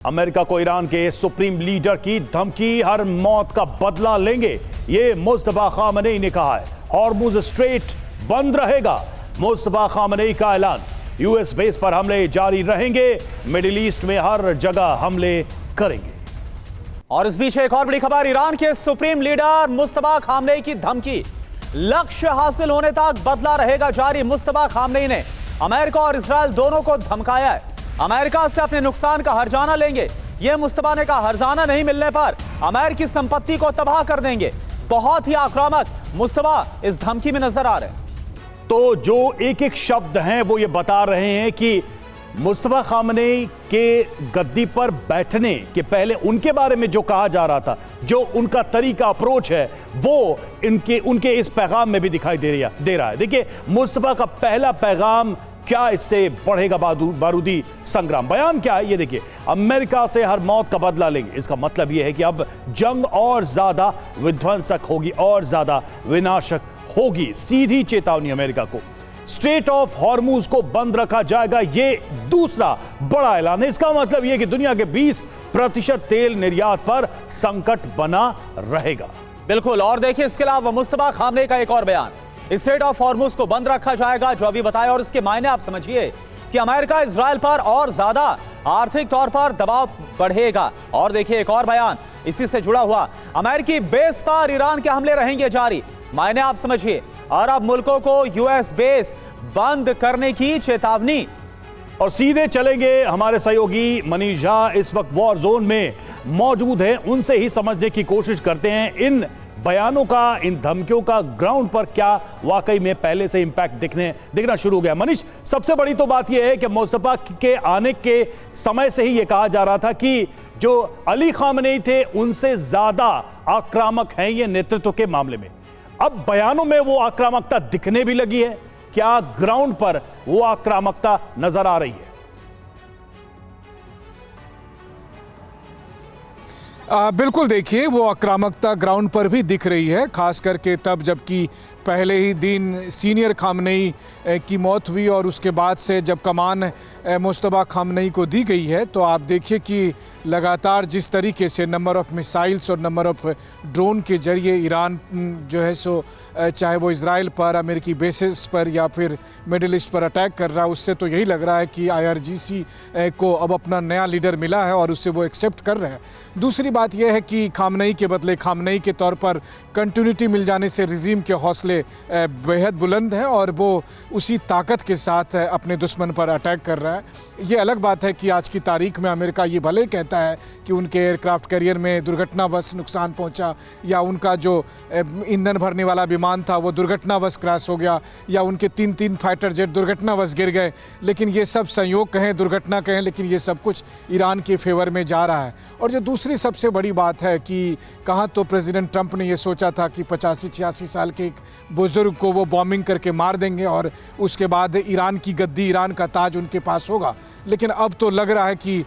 America को Iran के supreme leader की धमकी, हर मौत का बदला लेंगे, ये मुस्तफा खामनेई ने कहा है। हॉर्मुज स्ट्रेट बंद रहेगा, मुस्तफा खामनेई का ऐलान। यूएस बेस पर हमले जारी रहेंगे, मिडिल ईस्ट में हर जगह हमले करेंगे। और इस बीच एक और बड़ी खबर, ईरान के सुप्रीम लीडर मुस्तफा खामनेई की धमकी, लक्ष्य हासिल होने तक बदला रहेगा जारी। मुस्तफा खामनेई ने अमेरिका और इजराइल दोनों को धमकाया है, अमेरिका से अपने नुकसान का हर्जाना लेंगे। यह मुस्तफा ने कहा, हर्जाना नहीं मिलने पर अमेरिकी संपत्ति को तबाह कर देंगे। बहुत ही आक्रामक मुस्तफा इस धमकी में नजर आ रहे हैं। तो जो एक एक शब्द हैं वो ये बता रहे हैं कि मुस्तफा खामनेई के गद्दी पर बैठने के पहले उनके बारे में जो कहा जा रहा था, जो उनका तरीका अप्रोच है, वो उनके इस पैगाम में भी दिखाई दे रहा है। देखिए, मुस्तफा का पहला पैगाम क्या, इससे बढ़ेगा बारूदी संग्राम। बयान क्या है ये देखिए, अमेरिका से हर मौत का बदला लेंगे। इसका मतलब यह है कि अब जंग और ज्यादा विध्वंसक होगी, और ज्यादा विनाशक होगी। सीधी चेतावनी अमेरिका को। स्ट्रेट ऑफ हॉर्मुज को बंद रखा जाएगा, यह दूसरा बड़ा ऐलान है। इसका मतलब यह कि दुनिया के 20% तेल निर्यात पर संकट बना रहेगा। बिल्कुल। और देखिए, इसके अलावा मुस्तफा खामनेई का एक और बयान, स्ट्रेट ऑफ हॉर्मुज को बंद रखा जाएगा, जो अभी बताया। और इसके मायने आप समझिए कि अमेरिका इजराइल पर और ज्यादा आर्थिक तौर पर दबाव बढ़ेगा। और देखिए एक और बयान इसी से जुड़ा हुआ, अमेरिकी बेस पर ईरान के हमले रहेंगे जारी। मायने आप समझिए, अरब मुल्कों को यूएस बेस बंद करने की चेतावनी। और सीधे चलेंगे, हमारे सहयोगी मनीष झा इस वक्त वॉर जोन में मौजूद हैं, उनसे ही समझने की कोशिश करते हैं इन बयानों का, इन धमकियों का ग्राउंड पर क्या वाकई में पहले से इंपैक्ट दिखना शुरू हो गया। मनीष, सबसे बड़ी तो बात यह है कि मुस्तफा के आने के समय से ही यह कहा जा रहा था कि जो अली खामनेई थे उनसे ज्यादा आक्रामक हैं ये नेतृत्व के मामले में। अब बयानों में वो आक्रामकता दिखने भी लगी है, क्या ग्राउंड पर वो आक्रामकता नजर आ रही है? बिल्कुल, देखिए वो आक्रामकता ग्राउंड पर भी दिख रही है, खास करके तब जबकि पहले ही दिन सीनियर खामनेई की मौत हुई और उसके बाद से जब कमान मुस्तफा खामनेई को दी गई है, तो आप देखिए कि लगातार जिस तरीके से नंबर ऑफ मिसाइल्स और नंबर ऑफ ड्रोन के जरिए ईरान जो है सो चाहे वो इजराइल पर, अमेरिकी बेसिस पर या फिर मिडिल ईस्ट पर अटैक कर रहा है, उससे तो यही लग रहा है कि IRGC को अब अपना नया लीडर मिला है और उससे वो एक्सेप्ट कर रहे हैं। दूसरी बात यह है कि खामनेई के बदले खामनेई के तौर पर कंटिन्यूटी मिल जाने से रिजीम के हौसले बेहद बुलंद हैं और वो उसी ताकत के साथ अपने दुश्मन पर अटैक कर रहा है। ये अलग बात है कि आज की तारीख में अमेरिका ये भले कहता है कि उनके एयरक्राफ्ट कैरियर में दुर्घटनावश नुकसान पहुंचा, या उनका जो ईंधन भरने वाला विमान था वो दुर्घटनावश क्रैश हो गया, या उनके 3 फाइटर जेट दुर्घटनावश गिर गए, लेकिन ये सब संयोग कहें, दुर्घटना कहें, लेकिन ये सब कुछ ईरान के फेवर में जा रहा है। और जो दूसरी सबसे बड़ी बात है कि कहाँ तो प्रेसिडेंट ट्रंप ने ये सोचा था कि 85-86 साल के एक बुजुर्ग को वो बॉम्बिंग करके मार देंगे और उसके बाद ईरान की गद्दी, ईरान का ताज उनके पास होगा, लेकिन अब तो लग रहा है कि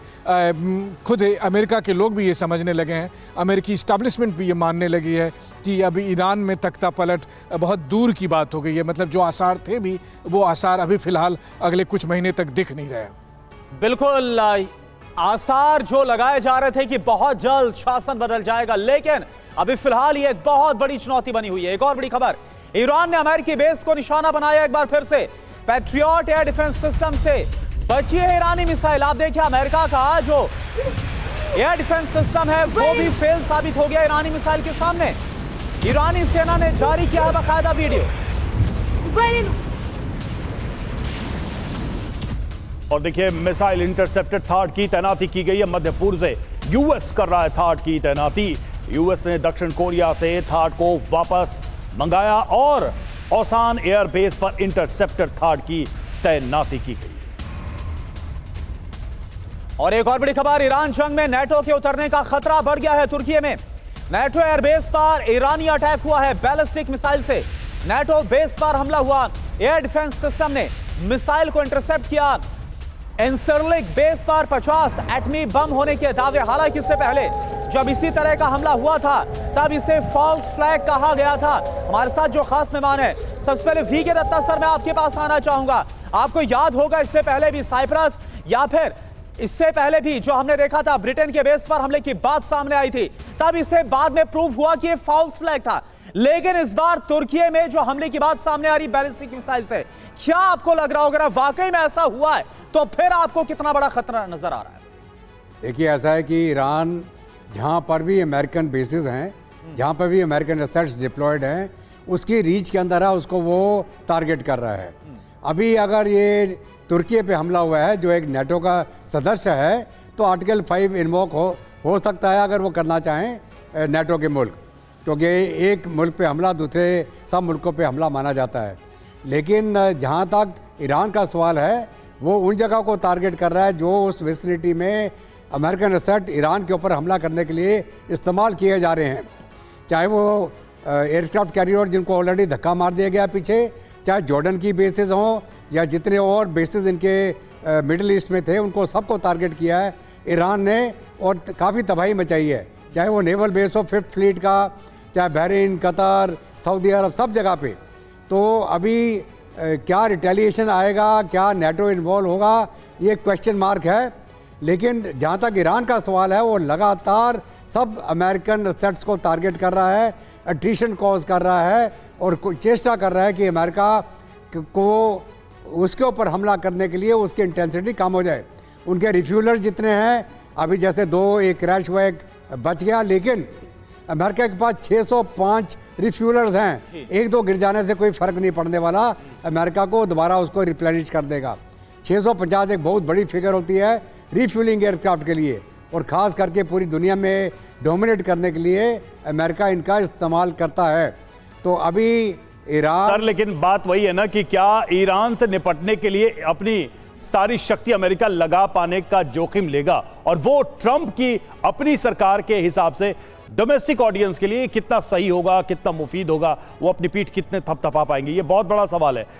खुद अमेरिका के लोग भी ये समझने लगे हैं, अमेरिकी इस्टेब्लिशमेंट भी ये मानने लगी है कि अभी ईरान में तख्ता पलट बहुत दूर की बात हो गई है। मतलब जो आसार थे भी, वो आसार अभी फिलहाल अगले कुछ महीने तक दिख नहीं रहे। बिल्कुल, आसार जो लगाए जा रहे थे कि बहुत जल्द शासन बदल जाएगा, लेकिन अभी फिलहाल ये एक बहुत बड़ी चुनौती बनी हुई है। एक और बड़ी खबर, ईरान ने अमेरिकी बेस को निशाना बनाया एक बार फिर से। पैट्रियट एयर डिफेंस सिस्टम से बची है ईरानी मिसाइल। आप देखिए, अमेरिका का जो एयर डिफेंस सिस्टम है वो भी फेल साबित हो गया ईरानी मिसाइल के सामने। ईरानी सेना ने जारी किया बाकायदा वीडियो। और देखिए, मिसाइल इंटरसेप्टर थार्ड की तैनाती की गई है। मध्य पूर्व से यूएस कर रहा है थार्ड की तैनाती। यूएस ने दक्षिण कोरिया से थार्ड को वापस मंगाया और ओसान एयरबेस पर इंटरसेप्टर थार्ड की तैनाती की गई। और एक और बड़ी खबर, ईरान जंग में नेटो के उतरने का खतरा बढ़ गया है। तुर्की में नेटो एयरबेस पर ईरानी अटैक हुआ है बैलिस्टिक मिसाइल से। नेटो बेस पर हमला हुआ, एयर डिफेंस सिस्टम ने मिसाइल को इंटरसेप्ट किया। एंसरलिक बेस पर 50 एटमी बम होने के दावे, हालांकि इससे पहले जब इसी तरह का हमला हुआ था तब इसे फॉल्स फ्लैग कहा गया था। हमारे साथ जो खास मेहमान है, सबसे पहले वी के दत्ता सर, मैं आपके पास आना चाहूंगा। आपको याद होगा इससे पहले भी साइप्रस या फिर इससे पहले भी जो हमने देखा था ब्रिटेन के बेस पर हमले की बात सामने आई थी, तब इसे बाद में प्रूव हुआ कि ये फॉल्स फ्लैग था। लेकिन इस बार तुर्की में जो हमले की बात सामने आ रही बैलिस्टिक मिसाइल से, क्या आपको लग रहा होगा अगर वाकई में ऐसा हुआ है तो फिर आपको कितना बड़ा खतरा नजर आ रहा है? देखिए, ऐसा है कि ईरान जहाँ पर भी अमेरिकन बेसिस हैं, जहाँ पर भी अमेरिकन एसेट्स डिप्लॉयड हैं, उसकी रीच के अंदर है, उसको वो टारगेट कर रहा है। अभी अगर ये तुर्की पे हमला हुआ है जो एक नेटो का सदस्य है, तो आर्टिकल 5 इन्वोक हो सकता है अगर वो करना चाहें नेटो के मुल्क, क्योंकि एक मुल्क पे हमला दूसरे सब मुल्कों पे हमला माना जाता है। लेकिन जहाँ तक ईरान का सवाल है, वो उन जगह को टारगेट कर रहा है जो उस विसिनिटी में अमेरिकन एसेट ईरान के ऊपर हमला करने के लिए इस्तेमाल किए जा रहे हैं, चाहे वो एयरक्राफ्ट कैरियर जिनको ऑलरेडी धक्का मार दिया गया पीछे, चाहे जॉर्डन की बेसिस हों या जितने और बेसिस इनके मिडिल ईस्ट में थे, उनको सबको टारगेट किया है ईरान ने और काफ़ी तबाही मचाई है। चाहे वो नेवल बेस हो 5th फ्लीट का, चाहे बहरीन, कतर, सऊदी अरब, सब जगह पे। तो अभी क्या रिटेलिएशन आएगा, क्या नेटो इन्वॉल्व होगा, ये क्वेश्चन मार्क है। लेकिन जहाँ तक ईरान का सवाल है, वो लगातार सब अमेरिकन एसेट्स को टारगेट कर रहा है, अट्रीशन कॉज कर रहा है और चेष्टा कर रहा है कि अमेरिका को उसके ऊपर हमला करने के लिए उसकी इंटेंसिटी कम हो जाए। उनके रिफ्यूलर जितने हैं, अभी जैसे एक क्रैश हुआ, एक बच गया, लेकिन अमेरिका के पास 605 रिफ्यूलर्स हैं। एक दो गिर जाने से कोई फ़र्क नहीं पड़ने वाला, अमेरिका को दोबारा उसको रिप्लेनिश कर देगा। 650 एक बहुत बड़ी फिगर होती है रिफ्यूलिंग एयरक्राफ्ट के लिए, और ख़ास करके पूरी दुनिया में डोमिनेट करने के लिए अमेरिका इनका इस्तेमाल करता है। तो अभी ईरान सर, लेकिन बात वही है ना कि क्या ईरान से निपटने के लिए अपनी सारी शक्ति अमेरिका लगा पाने का जोखिम लेगा, और वो ट्रंप की अपनी सरकार के हिसाब से डोमेस्टिक ऑडियंस के लिए कितना सही होगा, कितना मुफीद होगा, वो अपनी पीठ कितने थपथपा पाएंगे, ये बहुत बड़ा सवाल है।